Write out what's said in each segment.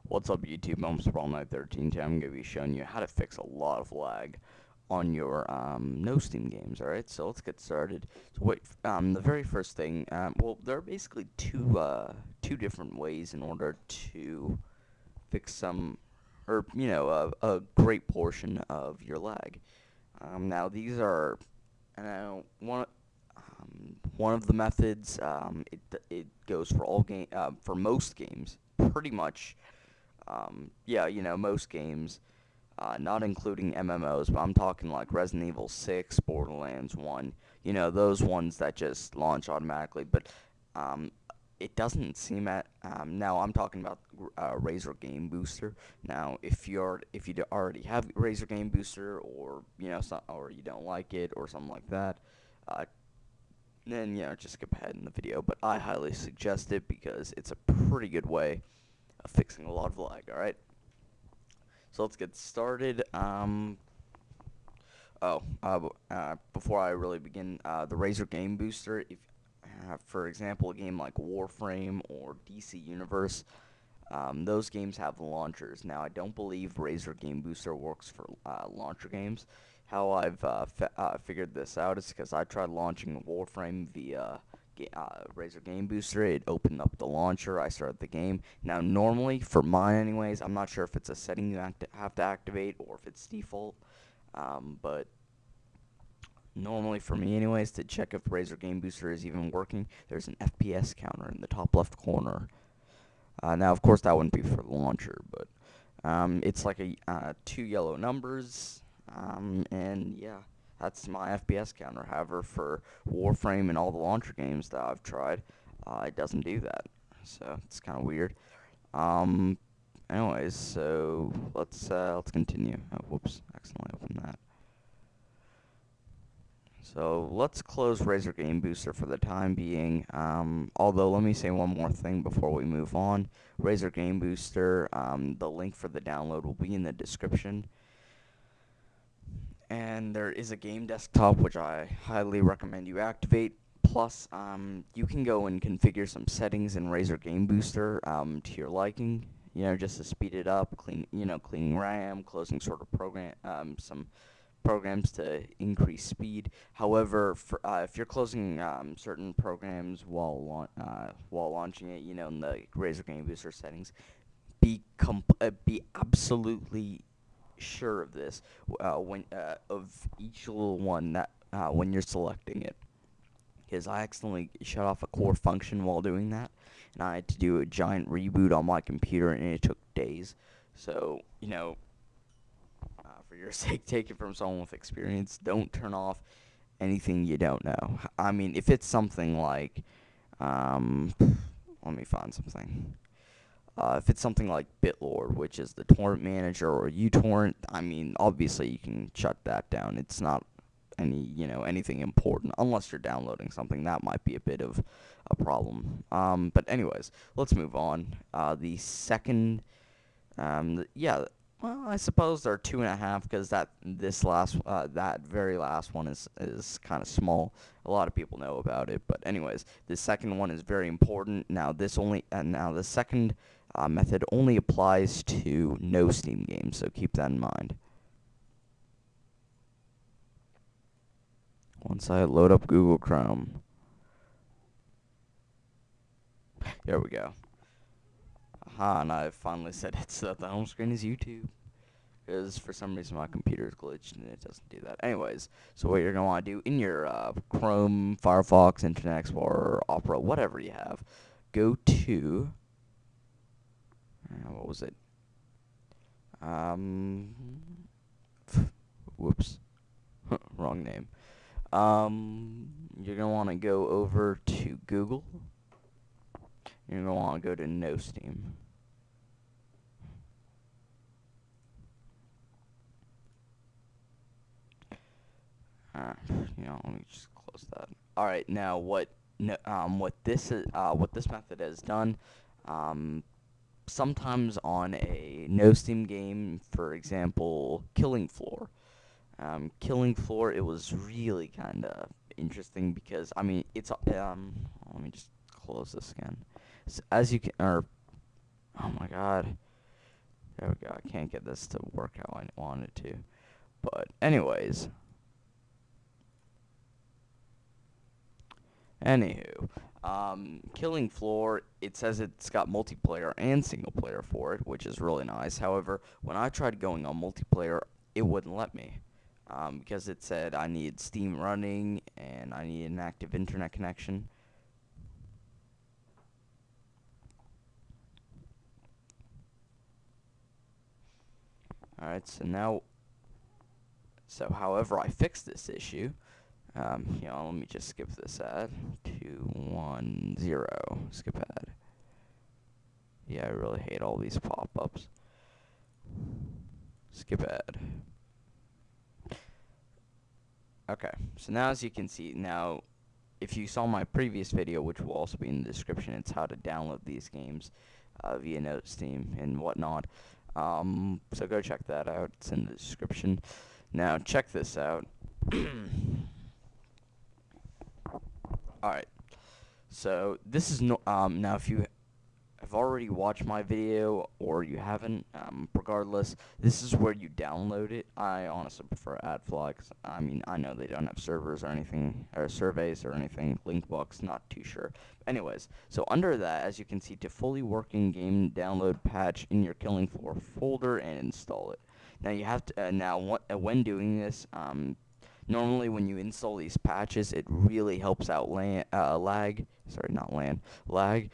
What's up YouTube, I'm Sprawl913. Today I'm going to be showing you how to fix a lot of lag on your nosTEAM games, alright? So let's get started. The very first thing, well, there are basically two different ways in order to fix a great portion of your lag. Now these are, one of the methods, it goes for for most games, pretty much. Yeah, most games, not including MMOs, but I'm talking like Resident Evil 6, Borderlands 1, those ones that just launch automatically. But um, it doesn't seem now I'm talking about Razer Game Booster. Now, if you already have Razer Game Booster, or or you don't like it, or something like that, uh, then just skip ahead in the video. But I highly suggest it because it's a pretty good way of fixing a lot of lag. All right. So let's get started. Before I really begin, the Razer Game Booster, if for example, a game like Warframe or DC Universe, those games have launchers. Now, I don't believe Razer Game Booster works for launcher games. How I've figured this out is because I tried launching Warframe via Razer Game Booster. It opened up the launcher. I started the game. Now, normally, for mine anyways, I'm not sure if it's a setting you have to activate or if it's default. But normally, for me anyways, to check if Razer Game Booster is even working, there's an FPS counter in the top left corner. Now, of course, that wouldn't be for the launcher, but it's like two yellow numbers, and yeah, that's my FPS counter. However, for Warframe and all the launcher games that I've tried, it doesn't do that, so it's kind of weird. Um, Anyways, so let's continue. Oh, whoops, accidentally opened that. So let's close Razer Game Booster for the time being. Although, let me say one more thing before we move on. Razer Game Booster, the link for the download will be in the description. And there is a game desktop, which I highly recommend you activate. Plus, you can go and configure some settings in Razer Game Booster to your liking. Just to speed it up, cleaning RAM, closing sort of some programs to increase speed. However, if you're closing certain programs while launching it, in the Razer Game Booster settings, be absolutely sure of this when of each little one that when you're selecting it. Because I accidentally shut off a core function while doing that, and I had to do a giant reboot on my computer, and it took days. So, for your sake, take it from someone with experience. Don't turn off anything you don't know. I mean, if it's something like, let me find something. If it's something like BitLord, which is the torrent manager, or uTorrent, I mean, obviously you can shut that down. It's not anything important unless you're downloading something. That might be a bit of a problem. But anyways, let's move on. The second, yeah, well, I suppose there are two and a half, because that very last one is kind of small. A lot of people know about it, but anyways, the second one is very important. Now the second method only applies to nosTEAM games, so keep that in mind. Once I load up Google Chrome, there we go. Aha, and I finally said it's the home screen is YouTube. Because for some reason my computer's glitched and it doesn't do that. Anyways, so what you're going to want to do in your Chrome, Firefox, Internet Explorer, Opera, whatever you have, go to, what was it? Whoops, wrong name. You're going to want to go over to Google. You're going to want to go to nosTEAM. Let me just close that. All right, now what this method has done, sometimes on a nosTEAM game, for example, Killing Floor. Killing Floor, it was really kind of interesting because I mean let me just close this again. So as you can, oh my god. There we go. I can't get this to work how I want it to. But anyways, anywho, Killing Floor, it says it's got multiplayer and single player for it, which is really nice. However, when I tried going on multiplayer, it wouldn't let me. Because it said I needed Steam running and I needed an active internet connection. Alright, however, I fixed this issue. Let me just skip this ad. 210, skip ad. Yeah, I really hate all these pop-ups. Skip ad. Okay, so now as you can see, now, if you saw my previous video, which will also be in the description, it's how to download these games via nosTEAM and whatnot. So go check that out. It's in the description. Now, check this out. Alright, so this is now if you have already watched my video or you haven't, regardless, this is where you download it. I honestly prefer AdFly, 'cause, I mean, I know they don't have servers or anything, or surveys or anything, Linkbooks, not too sure. Anyways, so under that, as you can see, to fully working game, download patch in your Killing Floor folder and install it. Now you have to, when doing this, normally when you install these patches, it really helps out lag. Sorry, not LAN. Lag.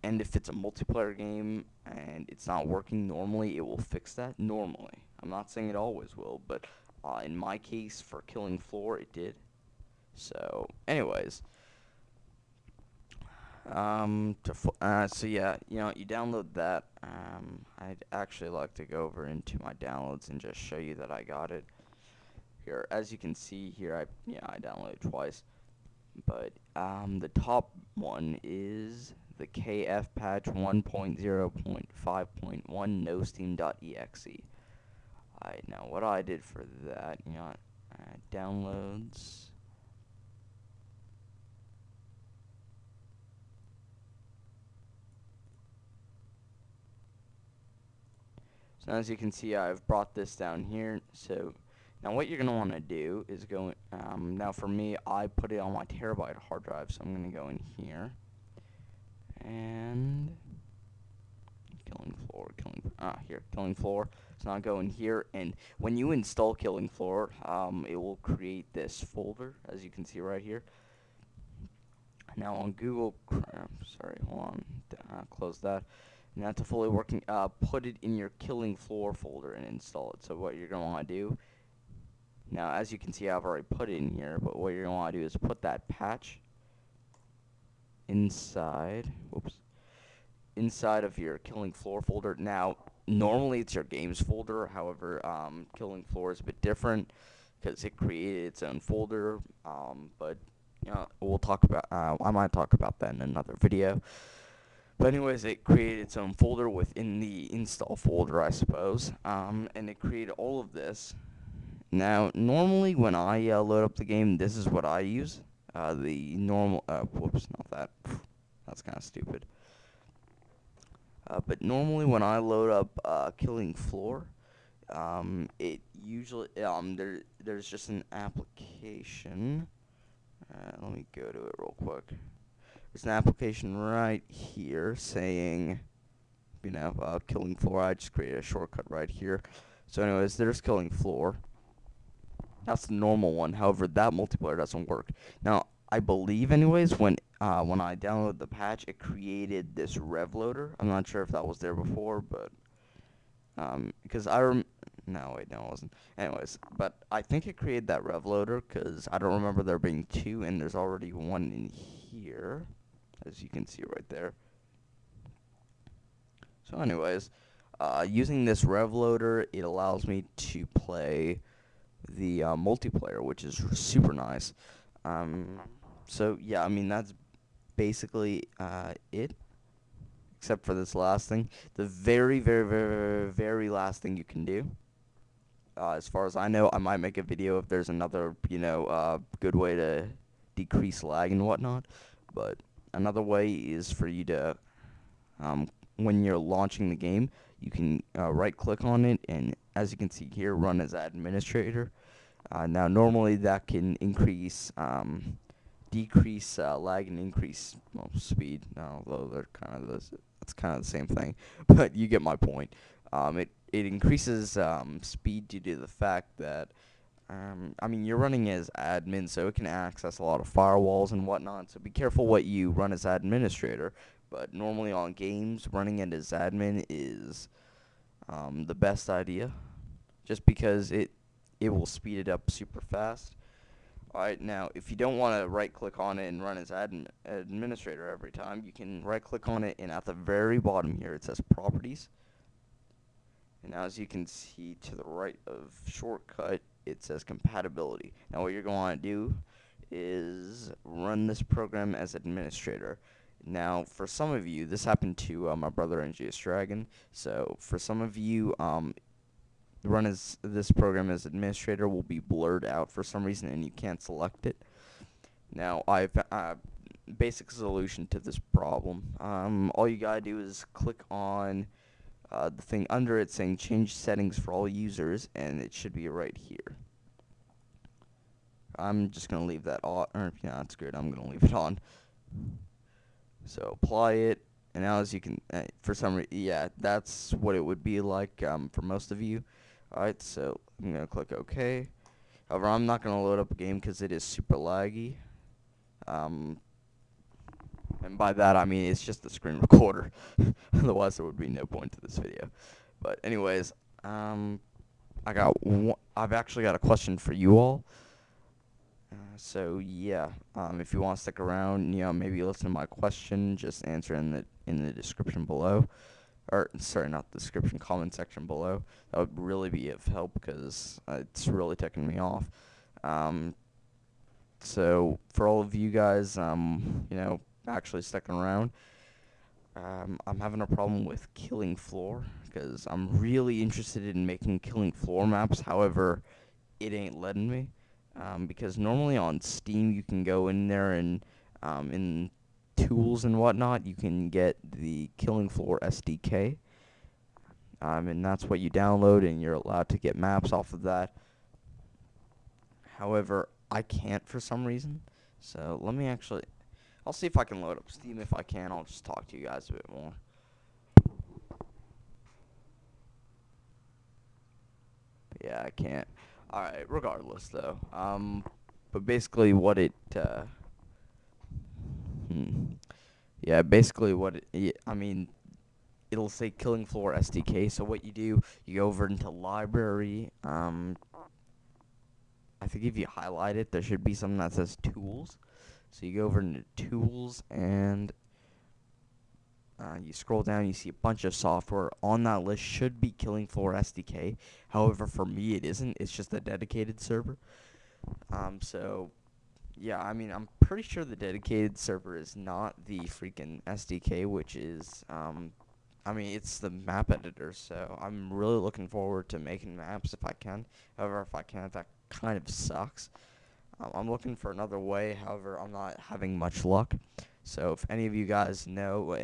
And if it's a multiplayer game and it's not working normally, it will fix that normally. I'm not saying it always will, but in my case, for Killing Floor, it did. So, anyways. So yeah, you download that. I'd actually like to go over into my downloads and just show you that I got it. Here, as you can see here, I downloaded twice, but the top one is the KF patch 1.0.5.1 nosTEAM.exe. Alright, now what I did for that, downloads. So as you can see, I've brought this down here. So now what you're going to want to do is go, now for me, I put it on my terabyte hard drive, so I'm going to go in here, and Killing Floor. So now go in here, and when you install Killing Floor, it will create this folder, as you can see right here. Now on Google Chrome, sorry, hold on, close that. Now to fully working, put it in your Killing Floor folder and install it. So what you're going to want to do, now as you can see, I've already put it in here, but what you're going to want to do is put that patch inside of your Killing Floor folder. Now, normally it's your games folder, however, Killing Floor is a bit different because it created its own folder, but we'll talk about, I might talk about that in another video. But anyways, it created its own folder within the install folder, I suppose, and it created all of this. Now, normally when I load up the game, this is what I use. The normal, whoops, not that. That's kind of stupid. But normally when I load up Killing Floor, it usually, there's just an application. Let me go to it real quick. There's an application right here saying, Killing Floor. I just created a shortcut right here. So anyways, there's Killing Floor. That's the normal one. However, that multiplayer doesn't work. Now, I believe anyways, when I downloaded the patch, it created this rev loader. I'm not sure if that was there before, but because no, wait, no, it wasn't. Anyways, but I think it created that rev loader because I don't remember there being two, and there's already one in here, as you can see right there. So anyways, using this rev loader, it allows me to play the multiplayer, which is super nice. So yeah, I mean, that's basically it, except for this last thing. The very, very, very, very last thing you can do, as far as I know, I might make a video if there's another, good way to decrease lag and whatnot. But another way is for you to when you're launching the game, you can right click on it, and as you can see here, run as administrator. Now normally that can decrease lag and increase speed. Although they're it's kind of the same thing, but you get my point. It increases speed due to the fact that I mean, you're running as admin, so it can access a lot of firewalls and whatnot. So be careful what you run as administrator. But normally on games, running it as admin is the best idea, just because it will speed it up super fast. Alright, now if you don't want to right click on it and run as administrator every time, you can right click on it, and at the very bottom here it says properties. And now as you can see to the right of shortcut, it says compatibility. Now what you're going to do is run this program as administrator. Now for some of you, this happened to my brother NGS Dragon. So for some of you, run as this program as administrator will be blurred out for some reason, and you can't select it. Now I've basic solution to this problem. All you gotta do is click on the thing under it saying change settings for all users, and it should be right here. I'm just gonna leave that on. Yeah, that's good. I'm gonna leave it on. So apply it, and now as you can, for some reason, yeah, that's what it would be like for most of you. Alright, so I'm gonna click OK. However, I'm not gonna load up a game because it is super laggy. And by that I mean it's just the screen recorder. Otherwise, there would be no point to this video. But anyways, I've actually got a question for you all. So yeah, if you want to stick around, maybe listen to my question, just answer in the description below, or sorry, not the description, comment section below. That would really be of help because it's really ticking me off. So for all of you guys, actually sticking around, I'm having a problem with Killing Floor because I'm really interested in making Killing Floor maps. However, it ain't letting me. Because normally on Steam you can go in there and in tools and whatnot you can get the Killing Floor SDK, and that's what you download, and you're allowed to get maps off of that. However, I can't for some reason, so I'll see if I can load up Steam. If I can, I'll just talk to you guys a bit more. Yeah, I can't. Alright, regardless though. But basically what it, yeah, basically what I mean, it'll say Killing Floor SDK, so what you do, you go over into library, I think if you highlight it, there should be something that says tools. So you go over into tools, and you scroll down, you see a bunch of software. On that list should be Killing Floor SDK. However, for me it isn't. It's just a dedicated server. So yeah, I mean, I'm pretty sure the dedicated server is not the freaking SDK, which is I mean, it's the map editor. So I'm really looking forward to making maps if I can. However, if I can't, that kind of sucks. I'm looking for another way. However, I'm not having much luck. So if any of you guys know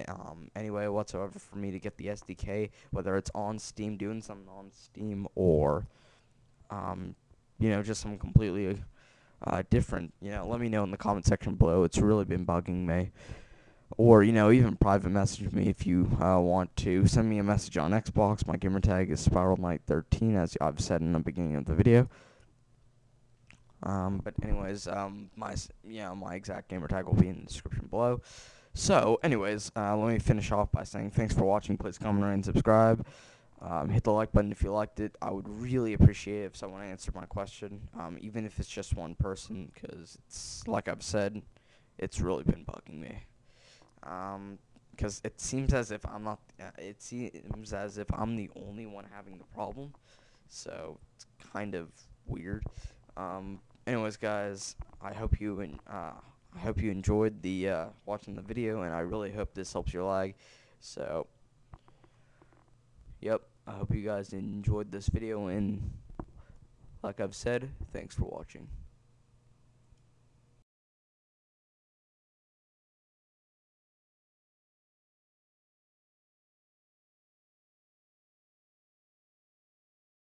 any way whatsoever for me to get the SDK, whether it's on Steam, doing something on Steam, or just some completely different, let me know in the comment section below. It's really been bugging me. Or, even private message me if you want to. Send me a message on Xbox. My gamer tag is SpiralKnight13, as I've said in the beginning of the video. But anyways, my exact gamer tag will be in the description below. So, anyways, let me finish off by saying thanks for watching. Please comment, rate, and subscribe. Hit the like button if you liked it. I would really appreciate it if someone answered my question, even if it's just one person, because it's, like I've said, it's really been bugging me. Because it seems as if I'm not, it seems as if I'm the only one having the problem, so it's kind of weird. Anyways, guys, I hope you enjoyed the watching the video, and I really hope this helps your lag. So, yep, I hope you guys enjoyed this video, and like I've said, thanks for watching.